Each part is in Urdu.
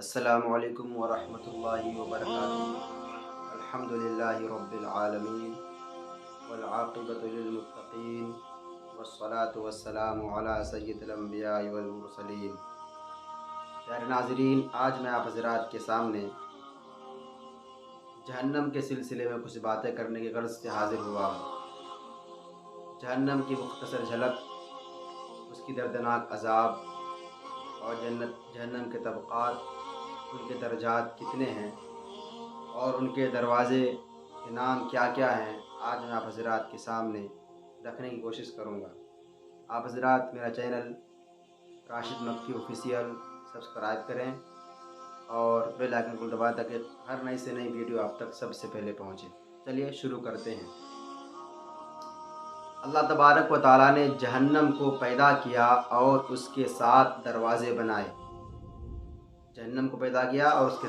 السلام علیکم ورحمۃ اللہ وبرکاتہ۔ الحمدللہ رب العالمین والعاقبۃ للمتقین والصلاة والسلام علی سید الانبیاء والمرسلین۔ پیارے ناظرین، آج میں آپ حضرات کے سامنے جہنم کے سلسلے میں کچھ باتیں کرنے کی غرض سے حاضر ہوا ہوں۔ جہنم کی مختصر جھلک، اس کی دردناک عذاب اور جہنم کے طبقات، ان کے درجات کتنے ہیں اور ان کے دروازے کے نام کیا کیا ہیں، آج میں آپ حضرات کے سامنے رکھنے کی کوشش کروں گا۔ آپ حضرات میرا چینل راشد مکی آفیشیل سبسکرائب کریں اور بیل آئکن کو دبائیں تاکہ ہر نئی سے نئی ویڈیو آپ تک سب سے پہلے پہنچے۔ چلیے شروع کرتے ہیں۔ اللہ تبارک و تعالیٰ نے جہنم کو پیدا کیا اور اس کے 7 دروازے بنائے۔ جہنم کو پیدا کیا اور اس کے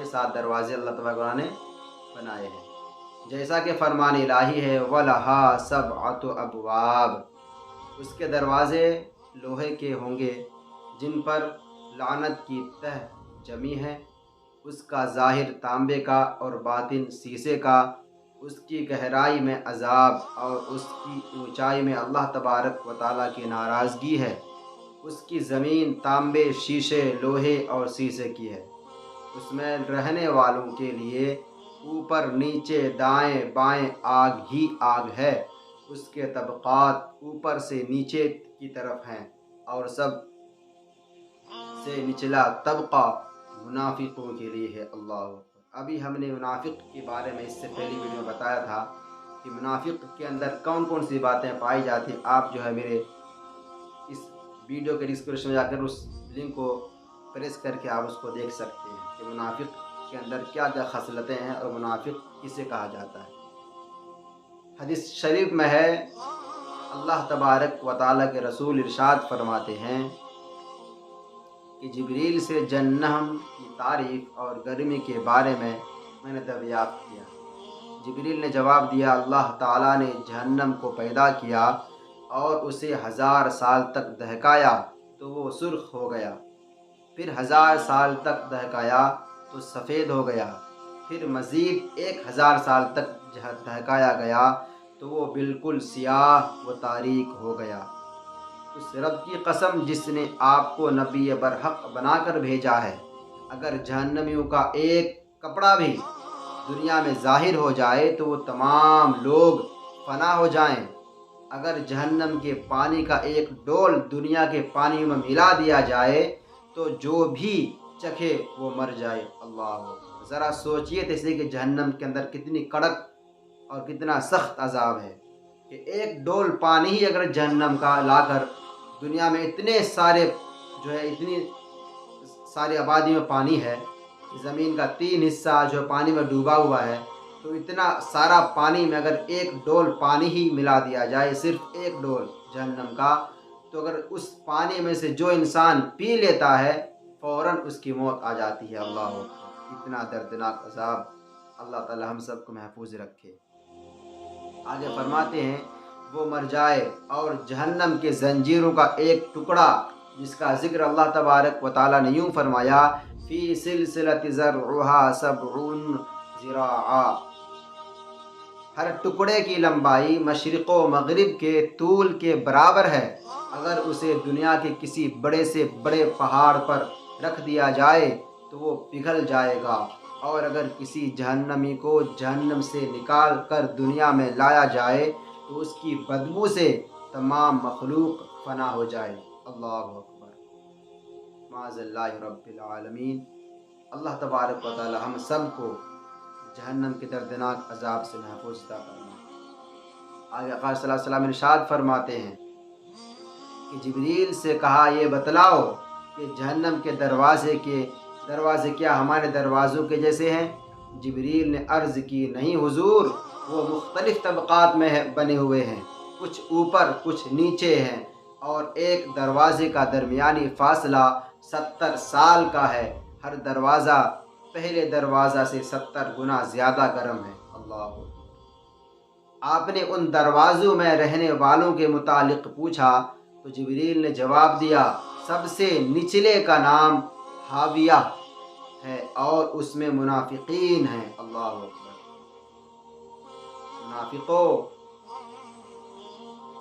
7 دروازے اللہ تبارک و تعالیٰ نے بنائے ہیں، جیسا کہ فرمان الہی ہے وَلَهَا سَبْعَةُ أَبْوَابٍ، اس کے دروازے لوہے کے ہوں گے جن پر لعنت کی تہ جمی ہے، اس کا ظاہر تانبے کا اور باطن شیشے کا، اس کی گہرائی میں عذاب اور اس کی اونچائی میں اللہ تبارک و تعالیٰ کی ناراضگی ہے۔ اس کی زمین تانبے، شیشے، لوہے اور شیشے کی ہے۔ اس میں رہنے والوں کے لیے اوپر نیچے دائیں بائیں آگ ہی آگ ہے۔ اس کے طبقات اوپر سے نیچے کی طرف ہیں اور سب سے نچلا طبقہ منافقوں کے لیے ہے۔ اللہ اکبر۔ ابھی ہم نے منافق کے بارے میں اس سے پہلی ویڈیو میں بتایا تھا کہ منافق کے اندر کون کون سی باتیں پائی جاتی ہیں۔ آپ جو ہے میرے اس ویڈیو کے ڈسکرپشن میں جا کر اس لنک کو پریس کر کے آپ اس کو دیکھ سکتے ہیں کہ منافق کے اندر کیا کیا خصلتیں ہیں اور منافق کسے کہا جاتا ہے۔ حدیث شریف میں ہے، اللہ تبارک و تعالیٰ کے رسول ارشاد فرماتے ہیں کہ جبریل سے جہنم کی تعریف اور گرمی کے بارے میں نے دریافت کیا۔ جبریل نے جواب دیا، اللہ تعالیٰ نے جہنم کو پیدا کیا اور اسے 1000 سال تک دہکایا تو وہ سرخ ہو گیا، پھر 1000 سال تک دہکایا تو سفید ہو گیا، پھر مزید 1000 سال تک دہکایا گیا تو وہ بالکل سیاہ و تاریک ہو گیا۔ اس رب کی قسم جس نے آپ کو نبی برحق بنا کر بھیجا ہے، اگر جہنمیوں کا ایک کپڑا بھی دنیا میں ظاہر ہو جائے تو وہ تمام لوگ فنا ہو جائیں۔ اگر جہنم کے پانی کا ایک ڈول دنیا کے پانی میں ملا دیا جائے تو جو بھی چکھے وہ مر جائے۔ اللہ، ذرا سوچئے تو اسے کہ جہنم کے اندر کتنی کڑک اور کتنا سخت عذاب ہے کہ ایک ڈول پانی ہی اگر جہنم کا لا کر دنیا میں اتنے سارے اتنی ساری آبادی میں پانی ہے، زمین کا 3 حصہ جو پانی میں ڈوبا ہوا ہے، تو اتنا سارا پانی میں اگر ایک ڈول پانی ہی ملا دیا جائے، صرف ایک ڈول جہنم کا، تو اگر اس پانی میں سے جو انسان پی لیتا ہے فوراً اس کی موت آ جاتی ہے۔ اللہ اکبر، اتنا دردناک عذاب۔ اللہ تعالی ہم سب کو محفوظ رکھے۔ آگے فرماتے ہیں، وہ مر جائے اور جہنم کے زنجیروں کا ایک ٹکڑا جس کا ذکر اللہ تبارک و تعالیٰ نے یوں فرمایا، فی سلسلۃ ذرعها 70 ذراعا، ہر ٹکڑے کی لمبائی مشرق و مغرب کے طول کے برابر ہے۔ اگر اسے دنیا کے کسی بڑے سے بڑے پہاڑ پر رکھ دیا جائے تو وہ پگھل جائے گا، اور اگر کسی جہنمی کو جہنم سے نکال کر دنیا میں لایا جائے تو اس کی بدبو سے تمام مخلوق فنا ہو جائے۔ اللہ اکبر، معاذ اللہ رب العالمین۔ اللہ تبارک و تعالی ہم سب کو جہنم کے دردناک عذاب سے محفوظ عطا فرمائے۔ آگے آقا صلی اللہ علیہ وسلم ارشاد فرماتے ہیں کہ جبریل سے کہا، یہ بتلاؤ کہ جہنم کے دروازے کیا ہمارے دروازوں کے جیسے ہیں؟ جبریل نے عرض کی، نہیں حضور، وہ مختلف طبقات میں بنے ہوئے ہیں، کچھ اوپر کچھ نیچے ہیں، اور ایک دروازے کا درمیانی فاصلہ 70 سال کا ہے۔ ہر دروازہ پہلے دروازہ سے 70 گنا زیادہ گرم ہے۔ اللہ، آپ نے ان دروازوں میں رہنے والوں کے متعلق پوچھا تو جبریل نے جواب دیا، سب سے نچلے کا نام حاویہ ہے اور اس میں منافقین ہیں۔ اللہ اکبر۔ منافقوں،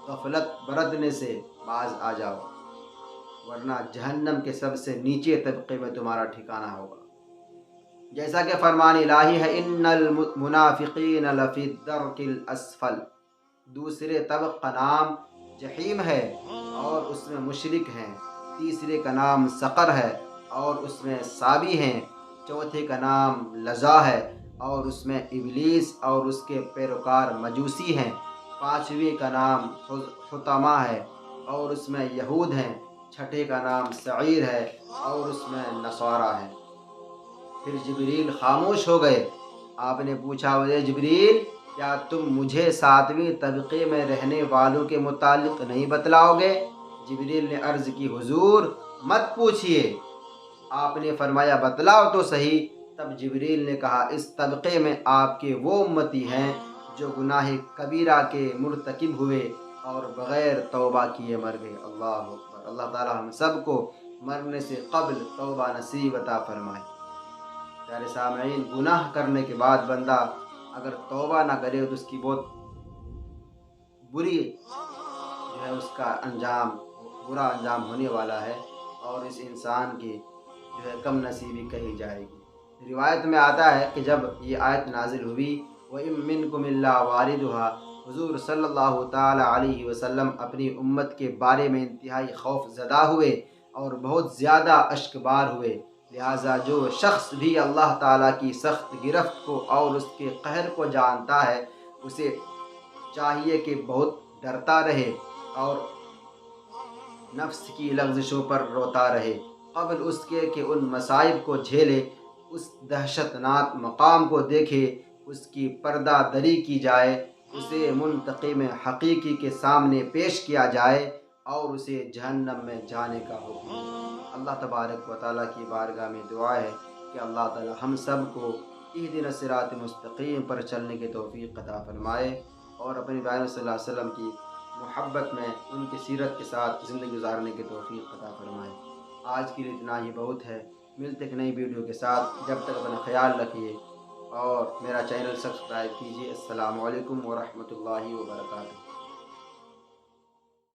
غفلت برتنے سے باز آ جاؤ، ورنہ جہنم کے سب سے نیچے طبقے میں تمہارا ٹھکانہ ہوگا۔ جیسا کہ فرمان الہی ہے، ان المنافقین لفی الدرک الاسفل، دوسرے طبق کا نام جحیم ہے اور اس میں مشرک ہیں، تیسرے کا نام سقر ہے اور اس میں سابی ہیں، چوتھے کا نام لظا ہے اور اس میں ابلیس اور اس کے پیروکار مجوسی ہیں، پانچویں کا نام حطمہ ہے اور اس میں یہود ہیں، چھٹے کا نام سعیر ہے اور اس میں نصارہ ہیں۔ پھر جبریل خاموش ہو گئے۔ آپ نے پوچھا، اے جبریل، کیا تم مجھے ساتویں طبقے میں رہنے والوں کے متعلق نہیں بتلاؤ گے؟ جبریل نے عرض کی، حضور مت پوچھئے۔ آپ نے فرمایا، بتلاؤ تو صحیح۔ تب جبریل نے کہا، اس طبقے میں آپ کے وہ امتی ہیں جو گناہ کبیرہ کے مرتکب ہوئے اور بغیر توبہ کیے مر گئے۔ اللہ اکبر۔ اللہ تعالی ہم سب کو مرنے سے قبل توبہ نصیب عطا فرمائے۔ پیارے سامعین، گناہ کرنے کے بعد بندہ اگر توبہ نہ کرے تو اس کی بہت بری جو ہے اس کا برا انجام ہونے والا ہے اور اس انسان کی جو ہے کم نصیبی کہی جائے گی۔ روایت میں آتا ہے کہ جب یہ آیت نازل ہوئی، وَإِن مِّنكُمْ إِلَّا وَارِدُهَا، حضور صلی اللہ تعالی علیہ وسلم اپنی امت کے بارے میں انتہائی خوف زدہ ہوئے اور بہت زیادہ اشکبار ہوئے۔ لہٰذا جو شخص بھی اللہ تعالیٰ کی سخت گرفت کو اور اس کے قہر کو جانتا ہے، اسے چاہیے کہ بہت ڈرتا رہے اور نفس کی لغزشوں پر روتا رہے، قبل اس کے کہ ان مصائب کو جھیلے، اس دہشت ناک مقام کو دیکھے، اس کی پردہ دری کی جائے، اسے منتقم حقیقی کے سامنے پیش کیا جائے اور اسے جہنم میں جانے کا حکم۔ اللہ تبارک و تعالیٰ کی بارگاہ میں دعا ہے کہ اللہ تعالیٰ ہم سب کو اہدنا الصراط المستقیم پر چلنے کی توفیق عطا فرمائے اور اپنے پیغمبر صلی اللہ علیہ وسلم کی محبت میں ان کی سیرت کے ساتھ زندگی گزارنے کی توفیق عطا فرمائے۔ آج کے لیے اتنا ہی بہت ہے، ملتے ایک نئی ویڈیو کے ساتھ، جب تک اپنا خیال رکھیے اور میرا چینل سبسکرائب کیجیے۔ السلام علیکم ورحمۃ اللہ وبرکاتہ۔